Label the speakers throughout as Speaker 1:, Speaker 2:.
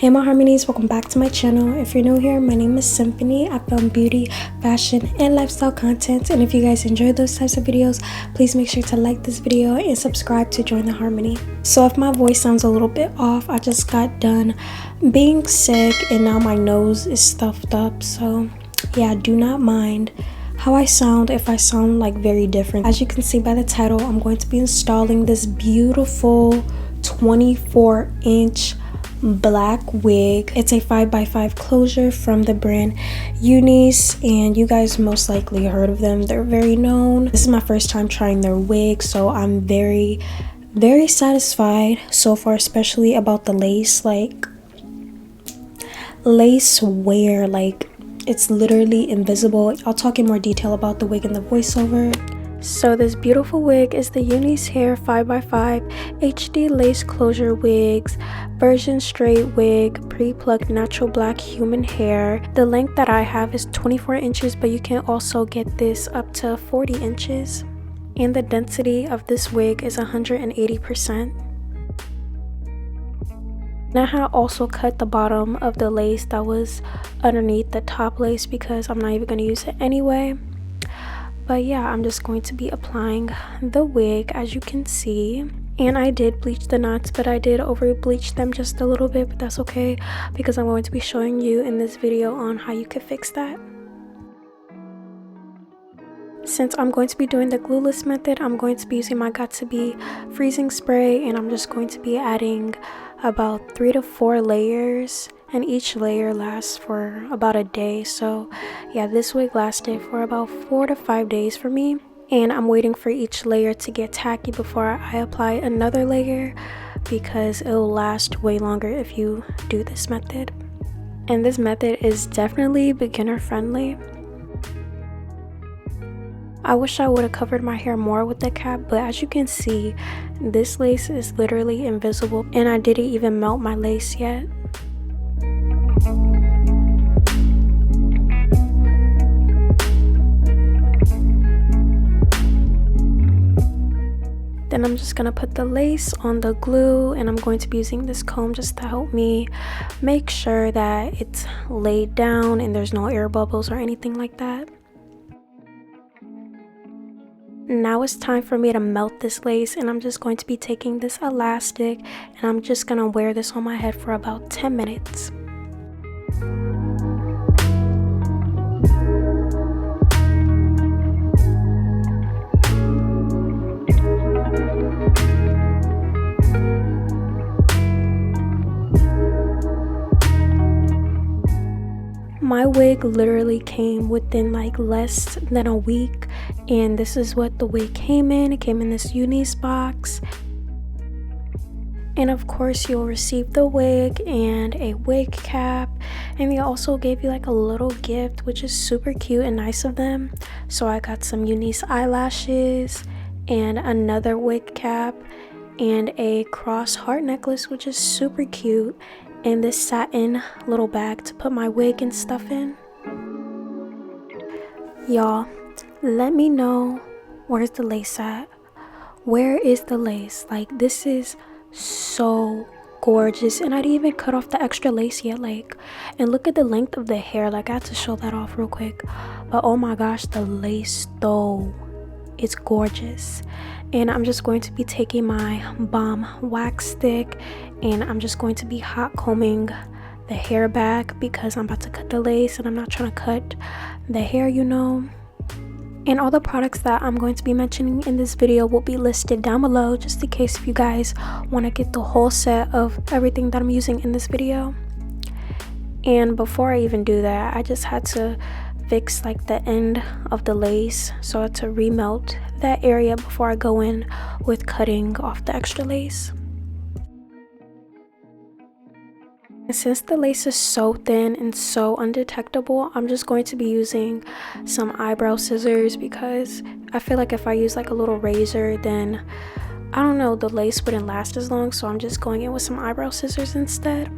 Speaker 1: Hey my harmonies, welcome back to my channel. If you're new here, my name is Symphony. I film beauty, fashion, and lifestyle content, and if you guys enjoy those types of videos, please make sure to like this video and subscribe to join the harmony. So if my voice sounds a little bit off, I just got done being sick and now my nose is stuffed up, so yeah, do not mind how I sound if I sound like very different. As you can see by the title, I'm going to be installing this beautiful 24-inch black wig. It's a 5x5 closure from the brand Unice, and you guys most likely heard of them. They're very known. This is my first time trying their wig, so I'm very satisfied so far, especially about the lace. Like, lace wear, like, it's literally invisible. I'll talk in more detail about the wig in the voiceover. So this beautiful wig is the Unice Hair 5x5 HD lace closure wigs, version straight wig, pre-plucked natural black human hair. The length that I have is 24 inches, but you can also get this up to 40 inches. And the density of this wig is 180%. Now I also cut the bottom of the lace that was underneath the top lace because I'm not even going to use it anyway. But yeah, I'm just going to be applying the wig, as you can see. And I did bleach the knots, but I did over bleach them just a little bit, but that's okay because I'm going to be showing you in this video on how you could fix that. Since I'm going to be doing the glueless method, I'm going to be using my Got2b freezing spray, and I'm just going to be adding about 3 to 4 layers, and each layer lasts for about a day. So yeah, this wig lasted for about 4 to 5 days for me, and I'm waiting for each layer to get tacky before I apply another layer because it'll last way longer if you do this method. And this method is definitely beginner friendly. I wish I would have covered my hair more with the cap, but as you can see, this lace is literally invisible, and I didn't even melt my lace yet. Then I'm just gonna put the lace on the glue, and I'm going to be using this comb just to help me make sure that it's laid down and there's no air bubbles or anything like that. Now it's time for me to melt this lace, and I'm just going to be taking this elastic and I'm just gonna wear this on my head for about 10 minutes. My wig literally came within like less than a week, and this is what the wig came in. It came in this Unice box, and of course you'll receive the wig and a wig cap, and they also gave you like a little gift, which is super cute and nice of them. So I got some Unice eyelashes and another wig cap and a cross heart necklace, which is super cute, and this satin little bag to put my wig and stuff in. Y'all, let me know, where's the lace at? Where is the lace? Like, this is so gorgeous, and I didn't even cut off the extra lace yet. Like, and look at the length of the hair. Like, I had to show that off real quick, but oh my gosh, the lace though, it's gorgeous. And I'm just going to be taking my bomb wax stick, and I'm just going to be hot combing the hair back because I'm about to cut the lace and I'm not trying to cut the hair, you know. And all the products that I'm going to be mentioning in this video will be listed down below, just in case if you guys want to get the whole set of everything that I'm using in this video. And before I even do that, I just had to fix like the end of the lace, so I had to remelt that area before I go in with cutting off the extra lace. And since the lace is so thin and so undetectable, I'm just going to be using some eyebrow scissors because I feel like if I use like a little razor, then I don't know, the lace wouldn't last as long, so I'm just going in with some eyebrow scissors instead.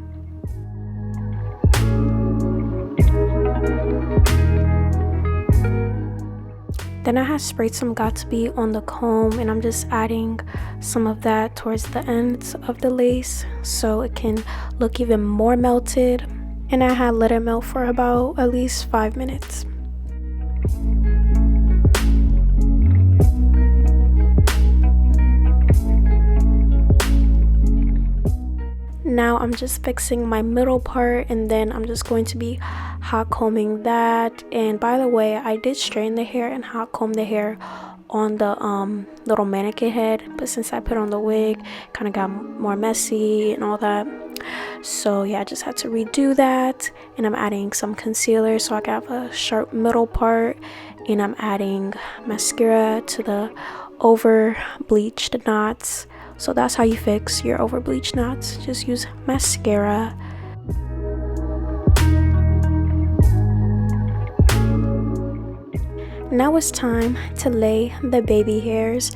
Speaker 1: Then I had sprayed some Gatsby on the comb, and I'm just adding some of that towards the ends of the lace so it can look even more melted. And I had let it melt for about at least 5 minutes. Now I'm just fixing my middle part, and then I'm just going to be hot combing that. And by the way, I did straighten the hair and hot comb the hair on the little mannequin head, but since I put on the wig, kind of got more messy and all that. So yeah, I just had to redo that. And I'm adding some concealer so I can have a sharp middle part, and I'm adding mascara to the over bleached knots. So that's how you fix your over bleached knots. Just use mascara. Now it's time to lay the baby hairs,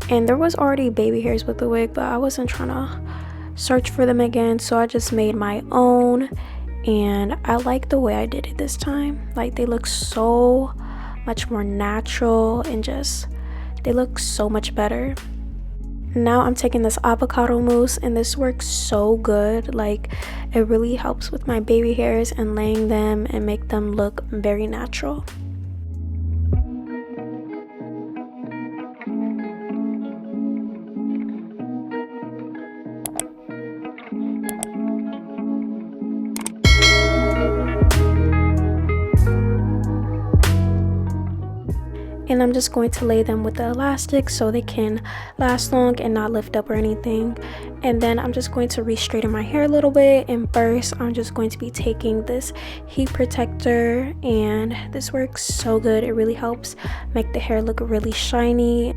Speaker 1: and there was already baby hairs with the wig, but I wasn't trying to search for them again, so I just made my own, and I like the way I did it this time. Like, they look so much more natural, and just they look so much better. Now I'm taking this avocado mousse, and this works so good. Like, it really helps with my baby hairs and laying them and make them look very natural. And I'm just going to lay them with the elastic so they can last long and not lift up or anything. And then I'm just going to re-straighten my hair a little bit. And first, I'm just going to be taking this heat protector, and this works so good. It really helps make the hair look really shiny.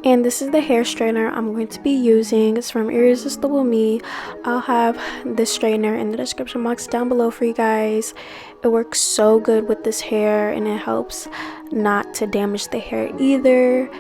Speaker 1: And this is the hair straightener I'm going to be using. It's from Irresistible Me. I'll have this straightener in the description box down below for you guys. It works so good with this hair, and it helps not to damage the hair either.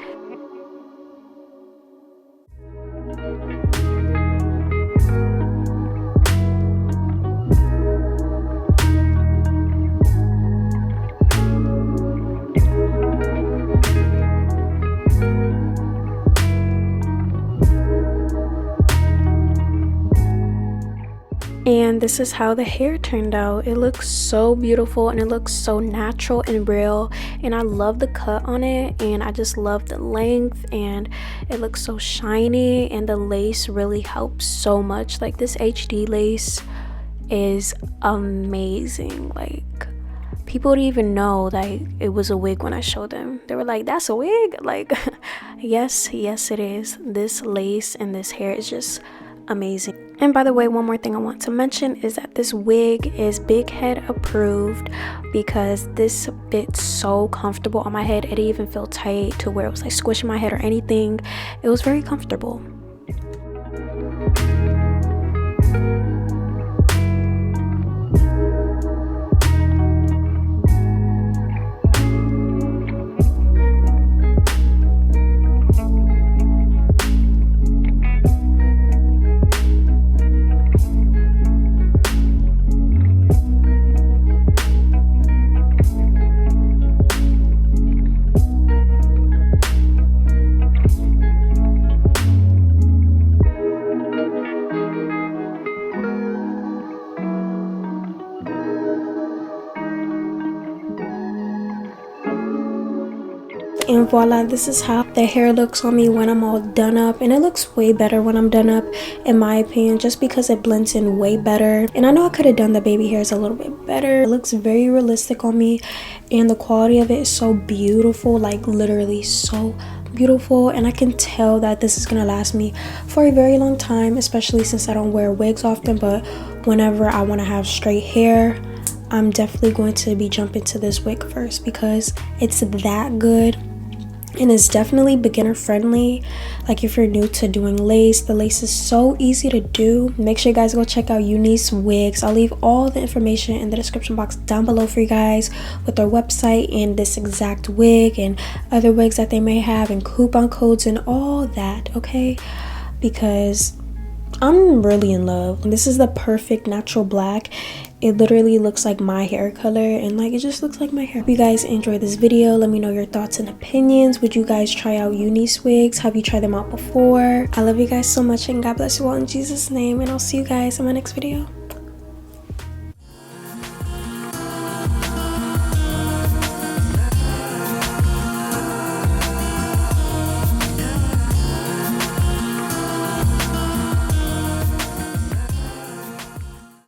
Speaker 1: And this is how the hair turned out. It looks so beautiful, and it looks so natural and real, and I love the cut on it, and I just love the length, and it looks so shiny, and the lace really helps so much. Like, this HD lace is amazing. Like, people didn't even know that it was a wig when I showed them. They were like, that's a wig? Like, yes it is. This lace and this hair is just amazing. And by the way, one more thing I want to mention is that this wig is big head approved, because this fits so comfortable on my head. It didn't even feel tight to where it was like squishing my head or anything. It was very comfortable. And voila, this is how the hair looks on me when I'm all done up, and it looks way better when I'm done up, in my opinion, just because it blends in way better. And I know I could have done the baby hairs a little bit better. It looks very realistic on me, and the quality of it is so beautiful, like literally so beautiful. And I can tell that this is gonna last me for a very long time, especially since I don't wear wigs often. But whenever I want to have straight hair, I'm definitely going to be jumping to this wig first, because it's that good. and it's definitely beginner friendly. Like if you're new to doing lace, the lace is so easy to do. Make sure you guys go check out Unice Wigs. I'll leave all the information in the description box down below for you guys, with their website and this exact wig and other wigs that they may have, and coupon codes and all that, okay? Because I'm really in love. This is the perfect natural black. It literally looks like my hair color, and like it just looks like my hair. If you guys enjoyed this video, let me know your thoughts and opinions. Would you guys try out Unice wigs? Have you tried them out before? I love you guys so much, and God bless you all in Jesus' name, and I'll see you guys in my next video.